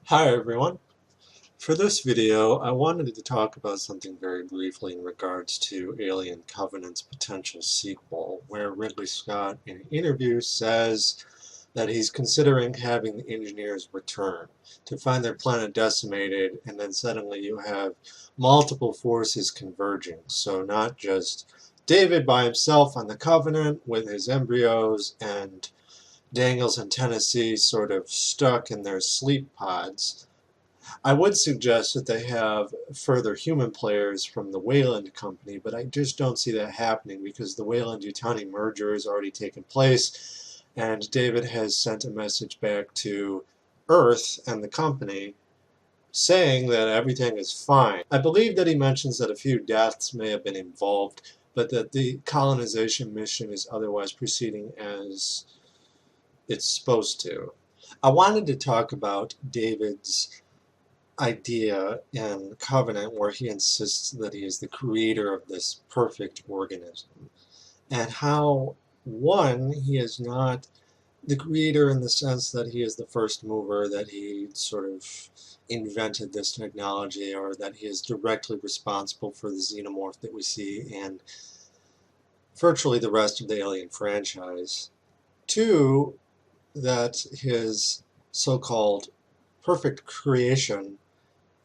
Hi everyone. For this video, I wanted to talk about something very briefly in regards to Alien Covenant's potential sequel, where Ridley Scott in an interview says that he's considering having the engineers return to find their planet decimated, and then suddenly you have multiple forces converging. So not just David by himself on the Covenant with his embryos and Daniels and Tennessee sort of stuck in their sleep pods. I would suggest that they have further human players from the Wayland company, but I just don't see that happening because the Wayland-Yutani merger has already taken place, and David has sent a message back to Earth and the company saying that everything is fine. I believe that he mentions that a few deaths may have been involved, but that the colonization mission is otherwise proceeding as it's supposed to. I wanted to talk about David's idea in Covenant where he insists that he is the creator of this perfect organism, and how, one, he is not the creator in the sense that he is the first mover, that he sort of invented this technology, or that he is directly responsible for the xenomorph that we see in virtually the rest of the Alien franchise. Two, that his so-called perfect creation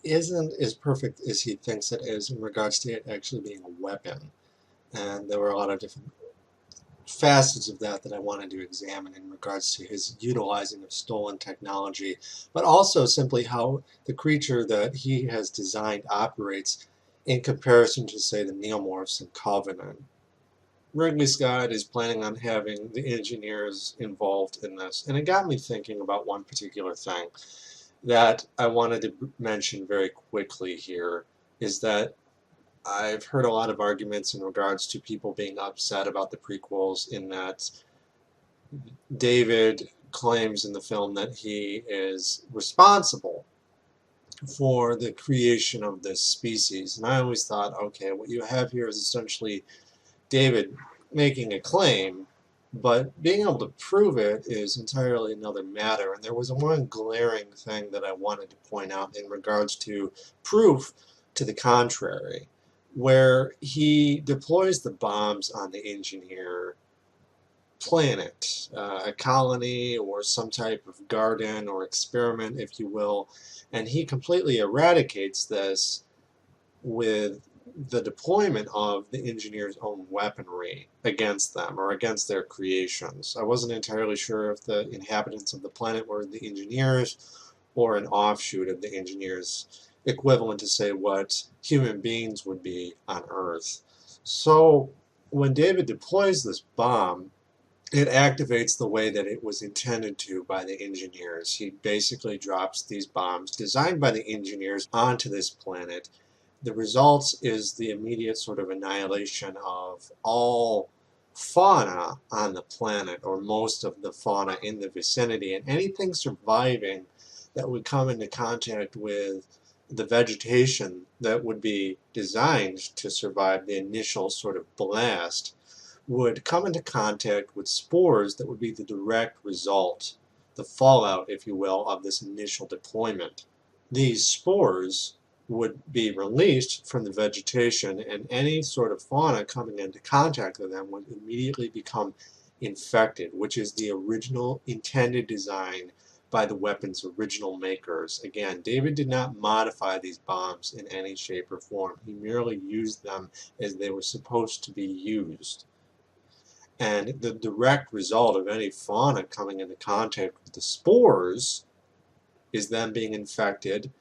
isn't as perfect as he thinks it is in regards to it actually being a weapon. And there were a lot of different facets of that that I wanted to examine in regards to his utilizing of stolen technology, but also simply how the creature that he has designed operates in comparison to, say, the neomorphs in Covenant. Ridley Scott is planning on having the engineers involved in this, and it got me thinking about one particular thing that I wanted to mention very quickly here, is that I've heard a lot of arguments in regards to people being upset about the prequels, in that David claims in the film that he is responsible for the creation of this species. And I always thought, okay, what you have here is essentially David making a claim, but being able to prove it is entirely another matter. And there was one glaring thing that I wanted to point out in regards to proof to the contrary, where he deploys the bombs on the engineer planet, a colony or some type of garden or experiment, if you will, and he completely eradicates this with the deployment of the engineer's own weaponry against them, or against their creations. I wasn't entirely sure if the inhabitants of the planet were the engineers or an offshoot of the engineers, equivalent to, say, what human beings would be on Earth. So when David deploys this bomb, it activates the way that it was intended to by the engineers. He basically drops these bombs designed by the engineers onto this planet. The result is the immediate sort of annihilation of all fauna on the planet, or most of the fauna in the vicinity, and anything surviving that would come into contact with the vegetation that would be designed to survive the initial sort of blast would come into contact with spores that would be the direct result, the fallout, if you will, of this initial deployment. These spores would be released from the vegetation, and any sort of fauna coming into contact with them would immediately become infected, which is the original intended design by the weapon's original makers. Again, David did not modify these bombs in any shape or form. He merely used them as they were supposed to be used. And the direct result of any fauna coming into contact with the spores is them being infected,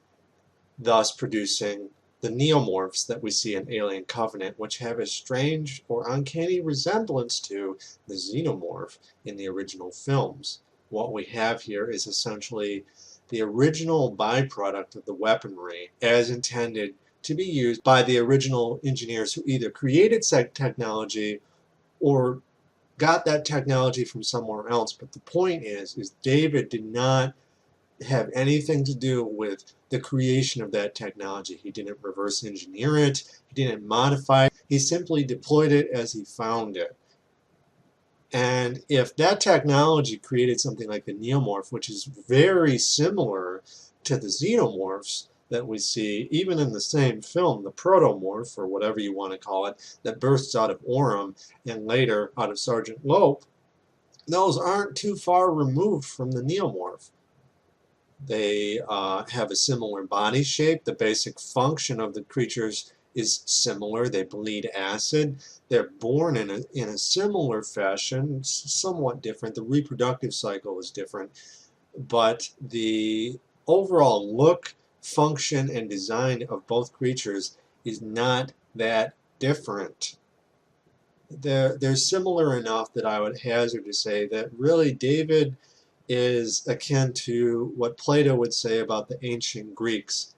thus producing the neomorphs that we see in Alien Covenant, which have a strange or uncanny resemblance to the xenomorph in the original films. What we have here is essentially the original byproduct of the weaponry as intended to be used by the original engineers who either created said technology or got that technology from somewhere else. But the point is David did not have anything to do with the creation of that technology. He didn't reverse engineer it. He didn't modify it. He simply deployed it as he found it. And if that technology created something like the neomorph, which is very similar to the xenomorphs that we see even in the same film, the protomorph, or whatever you want to call it, that bursts out of Orem and later out of Sergeant Lope, those aren't too far removed from the neomorph. They have a similar body shape. The basic function of the creatures is similar. They bleed acid. They're born in a similar fashion, somewhat different. The reproductive cycle is different, but the overall look, function, and design of both creatures is not that different. They're similar enough that I would hazard to say that really David is akin to what Plato would say about the ancient Greeks.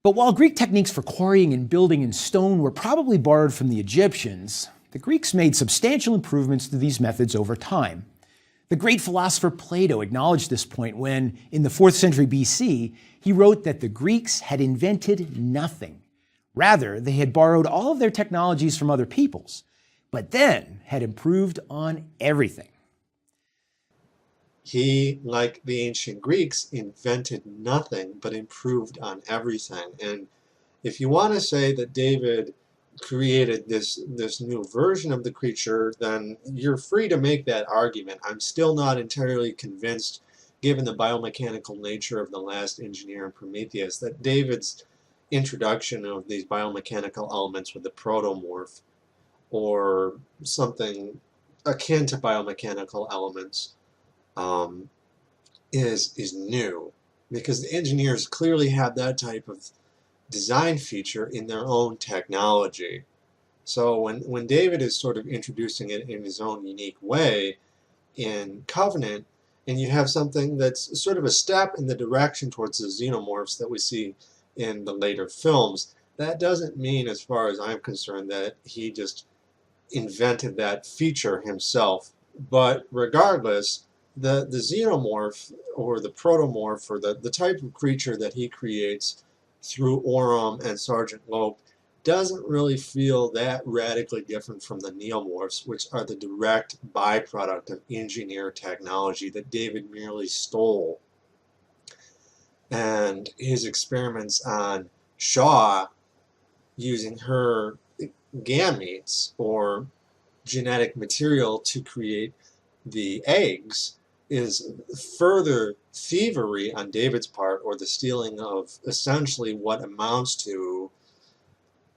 But while Greek techniques for quarrying and building in stone were probably borrowed from the Egyptians, the Greeks made substantial improvements to these methods over time. The great philosopher Plato acknowledged this point when, in the 4th century BC, he wrote that the Greeks had invented nothing. Rather, they had borrowed all of their technologies from other peoples, but then had improved on everything. He, like the ancient Greeks, invented nothing but improved on everything. And if you want to say that David created this new version of the creature, then you're free to make that argument. I'm still not entirely convinced, given the biomechanical nature of the last engineer in Prometheus, that David's introduction of these biomechanical elements with the protomorph or something akin to biomechanical elements is new, because the engineers clearly have that type of design feature in their own technology. So when David is sort of introducing it in his own unique way in Covenant, and you have something that's sort of a step in the direction towards the xenomorphs that we see in the later films, that doesn't mean, as far as I'm concerned, that he just invented that feature himself. But regardless, the xenomorph or the protomorph, or the type of creature that he creates through Orem and Sergeant Lope, doesn't really feel that radically different from the neomorphs, which are the direct byproduct of engineer technology that David merely stole. And his experiments on Shaw using her gametes or genetic material to create the eggs is further thievery on David's part, or the stealing of essentially what amounts to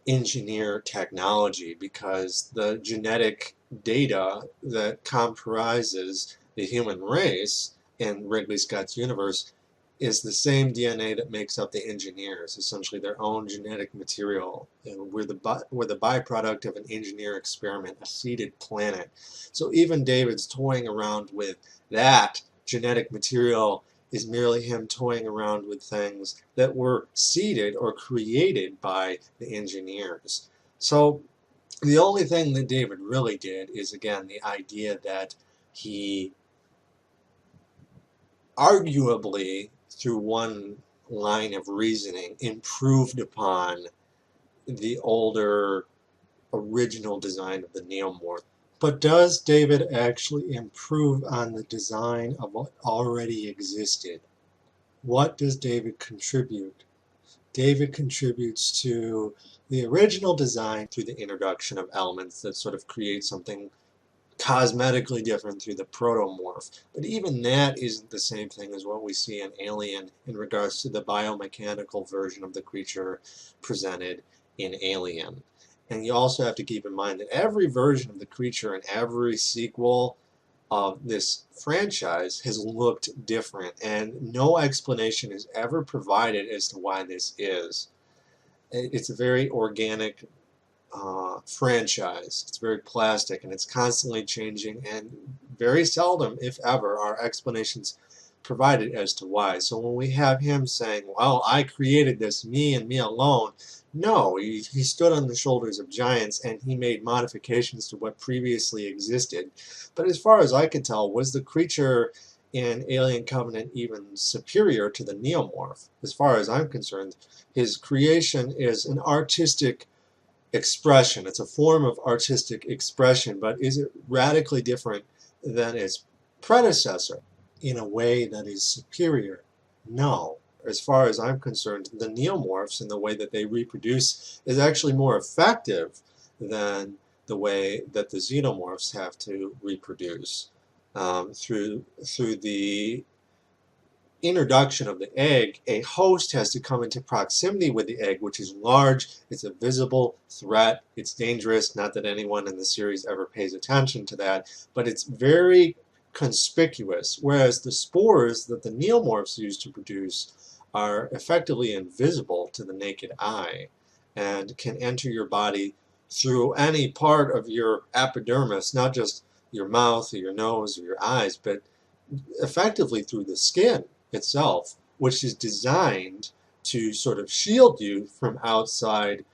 engineer technology, because the genetic data that comprises the human race in Ridley Scott's universe is the same DNA that makes up the engineers, essentially their own genetic material. And we're the byproduct of an engineer experiment, a seeded planet. So even David's toying around with that genetic material is merely him toying around with things that were seeded or created by the engineers. So the only thing that David really did is, again, the idea that he arguably, through one line of reasoning, improved upon the older original design of the neomorph. But does David actually improve on the design of what already existed? What does David contribute? David contributes to the original design through the introduction of elements that sort of create something cosmetically different through the protomorph. But even that isn't the same thing as what we see in Alien in regards to the biomechanical version of the creature presented in Alien. And you also have to keep in mind that every version of the creature in every sequel of this franchise has looked different, and no explanation is ever provided as to why this is. It's a very organic franchise. It's very plastic, and it's constantly changing, and very seldom, if ever, are explanations provided as to why. So when we have him saying, well, I created this, me and me alone, no, he stood on the shoulders of giants and he made modifications to what previously existed. But as far as I can tell, was the creature in Alien Covenant even superior to the neomorph? As far as I'm concerned, his creation is an artistic expression. It's a form of artistic expression, but is it radically different than its predecessor in a way that is superior? No. as far as I'm concerned, the neomorphs and the way that they reproduce is actually more effective than the way that the xenomorphs have to reproduce. Through the introduction of the egg, a host has to come into proximity with the egg, which is large, it's a visible threat, it's dangerous, not that anyone in the series ever pays attention to that, but it's very conspicuous, whereas the spores that the neomorphs use to produce are effectively invisible to the naked eye and can enter your body through any part of your epidermis, not just your mouth or your nose or your eyes, but effectively through the skin itself, which is designed to sort of shield you from outside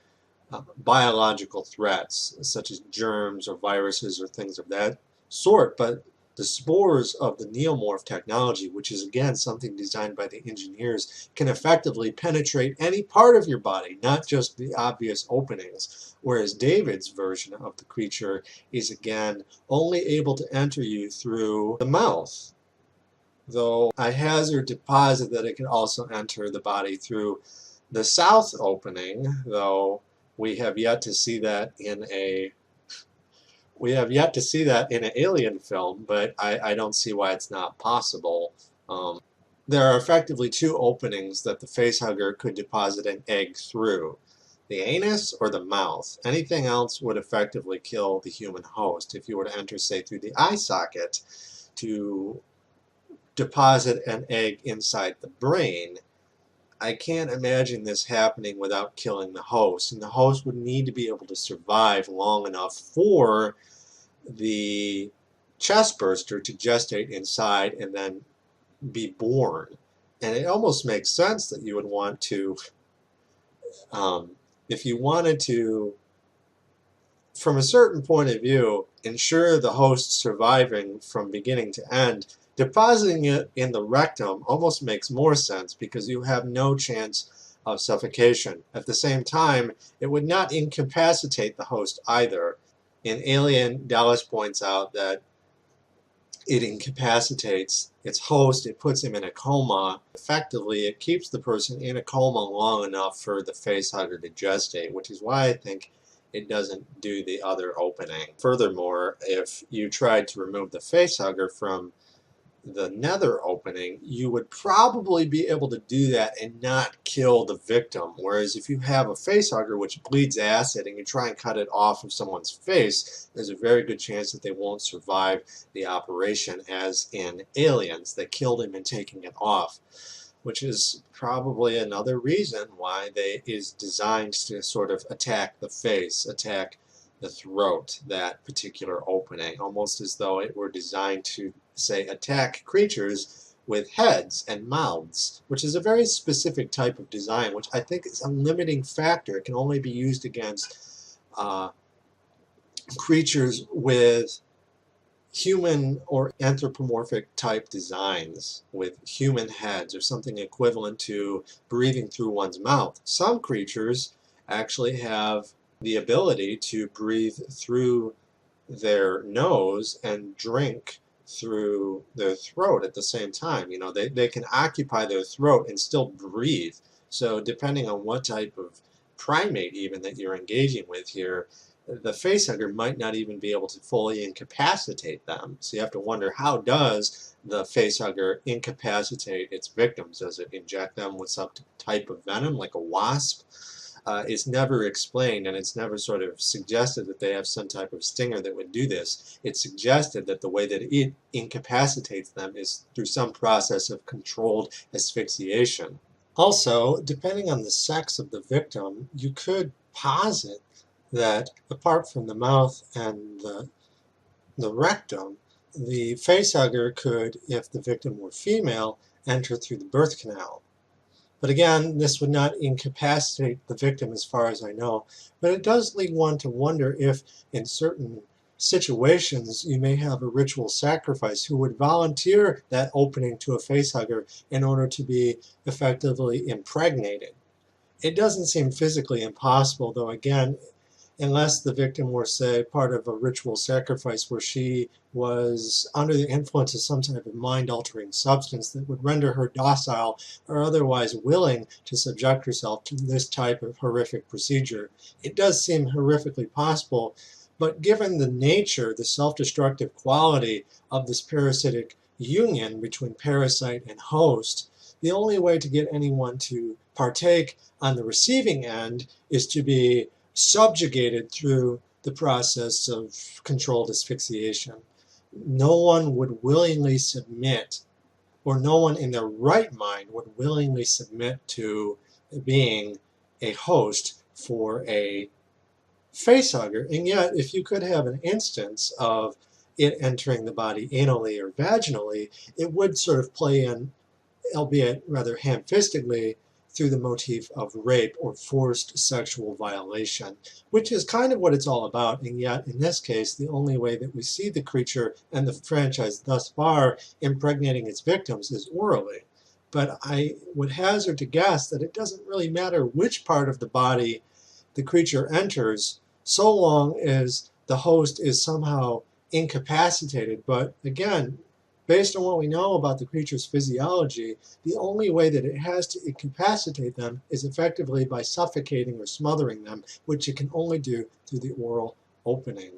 biological threats, such as germs or viruses or things of that sort. But the spores of the neomorph technology, which is again something designed by the engineers, can effectively penetrate any part of your body, not just the obvious openings, whereas David's version of the creature is again only able to enter you through the mouth. Though I hazard to posit that it can also enter the body through the south opening, though we have yet to see that in an alien film, but I don't see why it's not possible. There are effectively two openings that the facehugger could deposit an egg through: the anus or the mouth. Anything else would effectively kill the human host. If you were to enter, say, through the eye socket to deposit an egg inside the brain, I can't imagine this happening without killing the host, and the host would need to be able to survive long enough for the chest burster to gestate inside and then be born. And it almost makes sense that you would want to, if you wanted to, from a certain point of view, ensure the host surviving from beginning to end, depositing it in the rectum almost makes more sense because you have no chance of suffocation. At the same time, it would not incapacitate the host either. In Alien, Dallas points out that it incapacitates its host, it puts him in a coma. Effectively, it keeps the person in a coma long enough for the facehugger to gestate, which is why I think it doesn't do the other opening. Furthermore, if you tried to remove the facehugger from the nether opening, you would probably be able to do that and not kill the victim. Whereas if you have a facehugger which bleeds acid and you try and cut it off of someone's face, there's a very good chance that they won't survive the operation, as in Aliens. They killed him in taking it off, which is probably another reason why they is designed to sort of attack the face, attack the throat, that particular opening, almost as though it were designed to, say, attack creatures with heads and mouths, which is a very specific type of design, which I think is a limiting factor. It can only be used against creatures with human or anthropomorphic type designs, with human heads or something equivalent to breathing through one's mouth. Some creatures actually have the ability to breathe through their nose and drink through their throat at the same time. You know, they can occupy their throat and still breathe. So depending on what type of primate even that you're engaging with here, the facehugger might not even be able to fully incapacitate them. So you have to wonder, how does the facehugger incapacitate its victims? Does it inject them with some type of venom like a wasp? It's never explained, and it's never sort of suggested that they have some type of stinger that would do this. It's suggested that the way that it incapacitates them is through some process of controlled asphyxiation. Also, depending on the sex of the victim, you could posit that apart from the mouth and the rectum, the facehugger could, if the victim were female, enter through the birth canal. But again, this would not incapacitate the victim as far as I know, but it does lead one to wonder if in certain situations you may have a ritual sacrifice who would volunteer that opening to a facehugger in order to be effectively impregnated. It doesn't seem physically impossible, though again, unless the victim were, say, part of a ritual sacrifice where she was under the influence of some type of mind-altering substance that would render her docile or otherwise willing to subject herself to this type of horrific procedure. It does seem horrifically possible, but given the nature, the self-destructive quality of this parasitic union between parasite and host, the only way to get anyone to partake on the receiving end is to be subjugated through the process of controlled asphyxiation. No one would willingly submit, or no one in their right mind would willingly submit to being a host for a facehugger. And yet, if you could have an instance of it entering the body anally or vaginally, it would sort of play in, albeit rather ham-fistedly, through the motif of rape or forced sexual violation, which is kind of what it's all about. And yet, in this case, the only way that we see the creature and the franchise thus far impregnating its victims is orally. But I would hazard to guess that it doesn't really matter which part of the body the creature enters, so long as the host is somehow incapacitated. But again, based on what we know about the creature's physiology, the only way that it has to incapacitate them is effectively by suffocating or smothering them, which it can only do through the oral opening.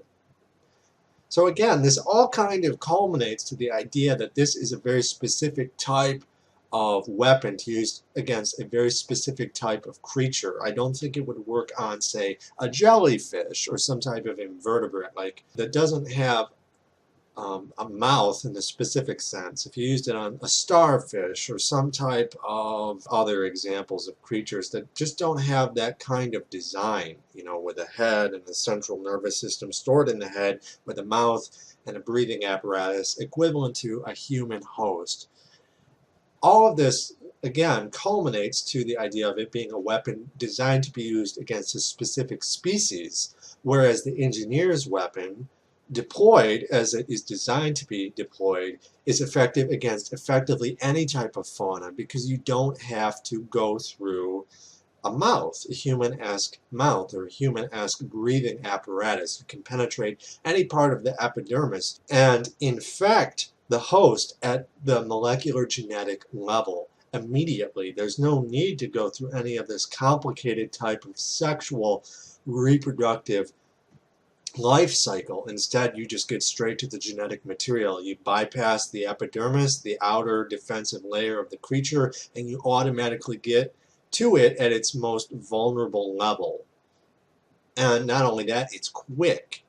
So again, this all kind of culminates to the idea that this is a very specific type of weapon to use against a very specific type of creature. I don't think it would work on, say, a jellyfish or some type of invertebrate like that doesn't have a mouth in the specific sense. If you used it on a starfish or some type of other examples of creatures that just don't have that kind of design, you know, with a head and a central nervous system stored in the head, with a mouth and a breathing apparatus equivalent to a human host. All of this, again, culminates to the idea of it being a weapon designed to be used against a specific species, whereas the engineer's weapon, deployed as it is designed to be deployed, is effective against effectively any type of fauna, because you don't have to go through a mouth, a human-esque mouth or a human-esque breathing apparatus. You can penetrate any part of the epidermis and infect the host at the molecular genetic level immediately. There's no need to go through any of this complicated type of sexual reproductive life cycle. Instead, you just get straight to the genetic material. You bypass the epidermis, the outer defensive layer of the creature, and you automatically get to it at its most vulnerable level. And not only that, it's quick.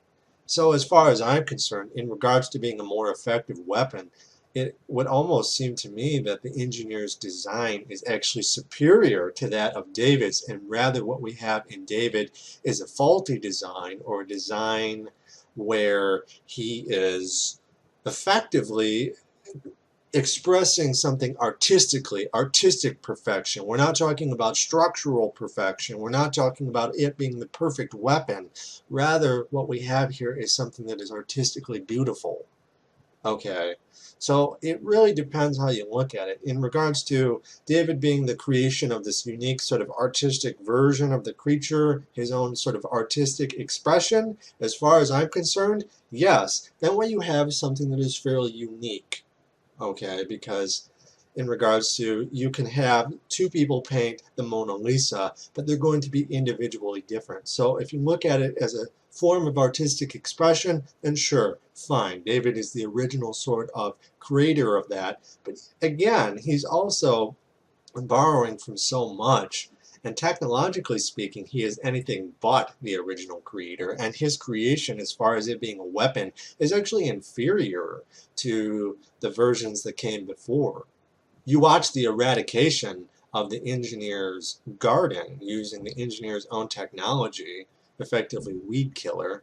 So as far as I'm concerned, in regards to being a more effective weapon, it would almost seem to me that the engineer's design is actually superior to that of David's, and rather what we have in David is a faulty design, or a design where he is effectively expressing something artistically, artistic perfection. We're not talking about structural perfection. We're not talking about it being the perfect weapon. Rather, what we have here is something that is artistically beautiful. Okay, so it really depends how you look at it. In regards to David being the creation of this unique sort of artistic version of the creature, his own sort of artistic expression, as far as I'm concerned, yes. Then what you have is something that is fairly unique. Okay, because in regards to, you can have two people paint the Mona Lisa, but they're going to be individually different. So if you look at it as a form of artistic expression, then sure, fine. David is the original sort of creator of that. But again, he's also borrowing from so much. And technologically speaking, he is anything but the original creator. And his creation, as far as it being a weapon, is actually inferior to the versions that came before. You watch the eradication of the engineer's garden using the engineer's own technology, effectively weed killer,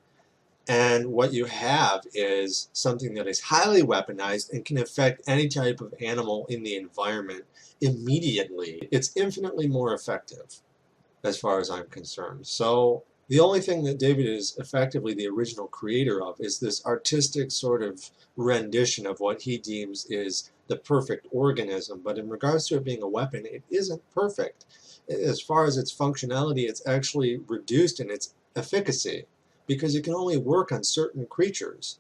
and what you have is something that is highly weaponized and can affect any type of animal in the environment immediately. It's infinitely more effective as far as I'm concerned. So the only thing that David is effectively the original creator of is this artistic sort of rendition of what he deems is the perfect organism. But in regards to it being a weapon, it isn't perfect. As far as its functionality, it's actually reduced in its efficacy, because you can only work on certain creatures.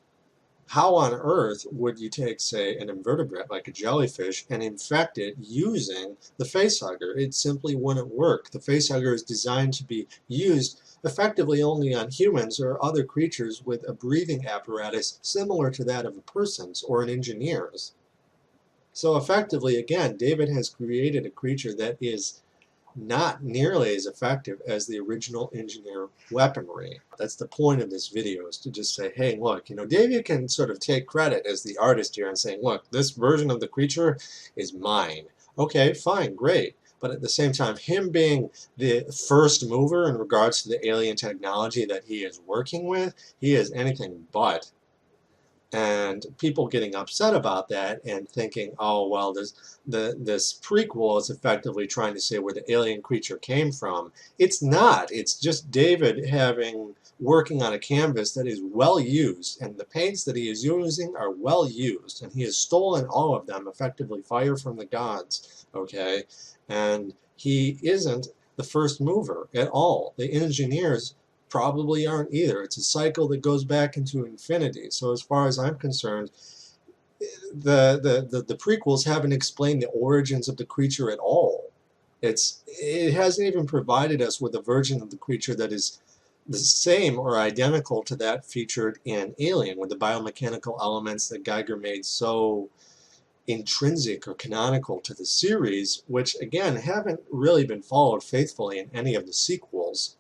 How on earth would you take, say, an invertebrate like a jellyfish and infect it using the facehugger? It simply wouldn't work. The facehugger is designed to be used effectively only on humans or other creatures with a breathing apparatus similar to that of a person's or an engineer's. So effectively, again, David has created a creature that is not nearly as effective as the original engineer weaponry. That's the point of this video, is to just say, hey, look, David can sort of take credit as the artist here and saying, look, this version of the creature is mine. Okay, fine, great. But at the same time, him being the first mover in regards to the alien technology that he is working with, he is anything but. And people getting upset about that and thinking, oh, well, this prequel is effectively trying to say where the alien creature came from. It's not. It's just David working on a canvas that is well used, and the paints that he is using are well used, and he has stolen all of them, effectively fire from the gods, okay? And he isn't the first mover at all. The engineers probably aren't either. It's a cycle that goes back into infinity. So as far as I'm concerned, the prequels haven't explained the origins of the creature at all. It hasn't even provided us with a version of the creature that is the same or identical to that featured in Alien, with the biomechanical elements that Geiger made so intrinsic or canonical to the series, which again haven't really been followed faithfully in any of the sequels,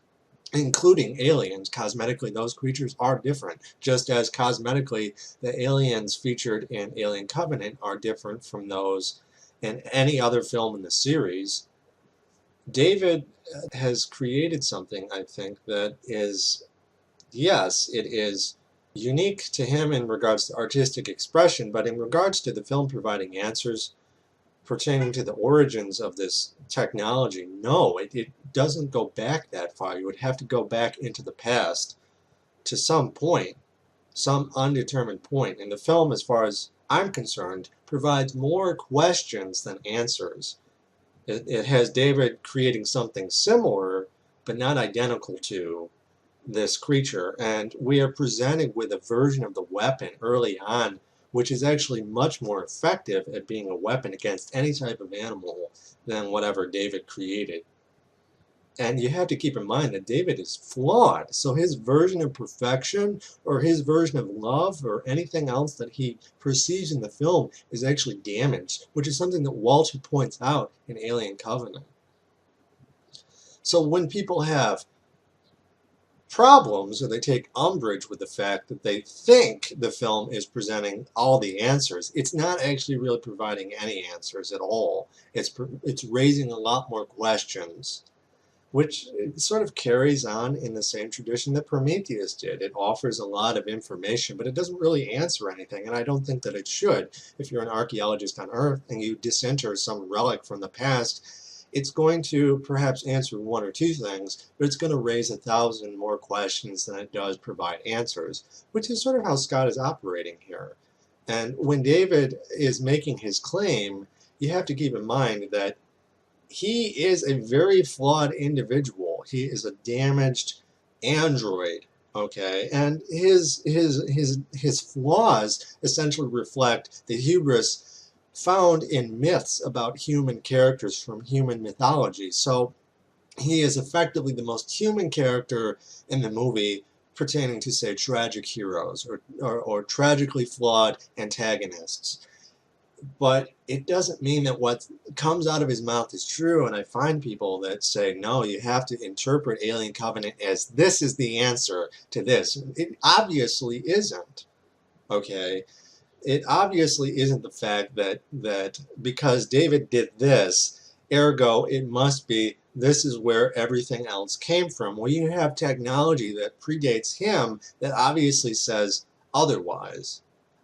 including aliens. Cosmetically, those creatures are different, just as cosmetically the aliens featured in Alien Covenant are different from those in any other film in the series. David has created something, I think, that is, yes, it is unique to him in regards to artistic expression, but in regards to the film providing answers pertaining to the origins of this technology, no, it doesn't go back that far. You would have to go back into the past to some point, some undetermined point. And the film, as far as I'm concerned, provides more questions than answers. It has David creating something similar, but not identical to this creature. And we are presented with a version of the weapon early on which is actually much more effective at being a weapon against any type of animal than whatever David created. And you have to keep in mind that David is flawed, so his version of perfection or his version of love or anything else that he perceives in the film is actually damaged, which is something that Walter points out in Alien Covenant. So when people have problems, or they take umbrage with the fact that they think the film is presenting all the answers, it's not actually really providing any answers at all. It's raising a lot more questions, which sort of carries on in the same tradition that Prometheus did. It offers a lot of information, but it doesn't really answer anything, and I don't think that it should. If you're an archaeologist on Earth and you disinter some relic from the past, it's going to perhaps answer one or two things, but it's going to raise 1,000 more questions than it does provide answers, which is sort of how Scott is operating here. And when David is making his claim, you have to keep in mind that he is a very flawed individual. He is a damaged android, okay? And his flaws essentially reflect the hubris found in myths about human characters from human mythology. So he is effectively the most human character in the movie pertaining to, say, tragic heroes or tragically flawed antagonists. But it doesn't mean that what comes out of his mouth is true, and I find people that say, no, you have to interpret Alien Covenant as this is the answer to this. It obviously isn't, okay? It obviously isn't the fact that because David did this, ergo it must be this is where everything else came from. Well, you have technology that predates him that obviously says otherwise.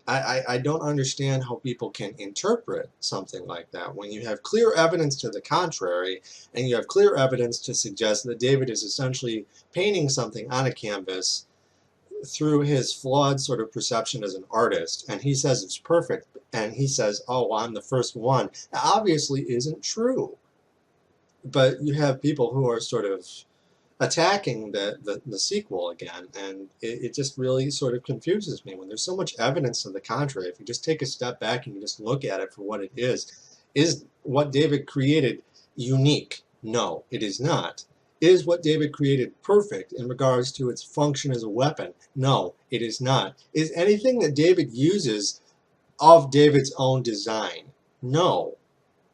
I don't understand how people can interpret something like that when you have clear evidence to the contrary, and you have clear evidence to suggest that David is essentially painting something on a canvas through his flawed sort of perception as an artist, and he says it's perfect, and he says, oh, well, I'm the first one. That obviously isn't true. But you have people who are sort of attacking the sequel again, and it just really sort of confuses me when there's so much evidence to the contrary. If you just take a step back and you just look at it for what it is what David created unique? No, it is not. Is what David created perfect in regards to its function as a weapon? No, it is not. Is anything that David uses of David's own design? No.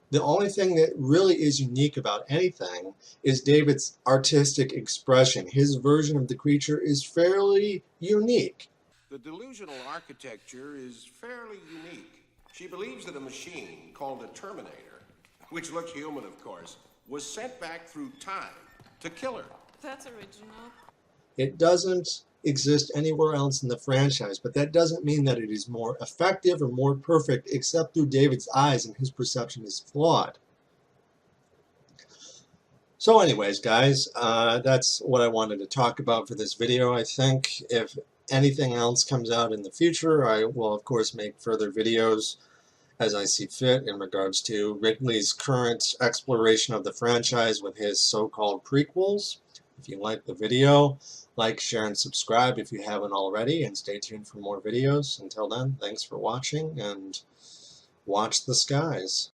The only thing that really is unique about anything is David's artistic expression. His version of the creature is fairly unique. The delusional architecture is fairly unique. She believes that a machine called a Terminator, which looks human of course, was sent back through time to kill her. That's original. It doesn't exist anywhere else in the franchise, but that doesn't mean that it is more effective or more perfect except through David's eyes, and his perception is flawed. So anyways, guys, that's what I wanted to talk about for this video. I think if anything else comes out in the future, I will of course make further videos as I see fit in regards to Ridley's current exploration of the franchise with his so-called prequels. If you like the video, like, share, and subscribe if you haven't already, and stay tuned for more videos. Until then, thanks for watching, and watch the skies.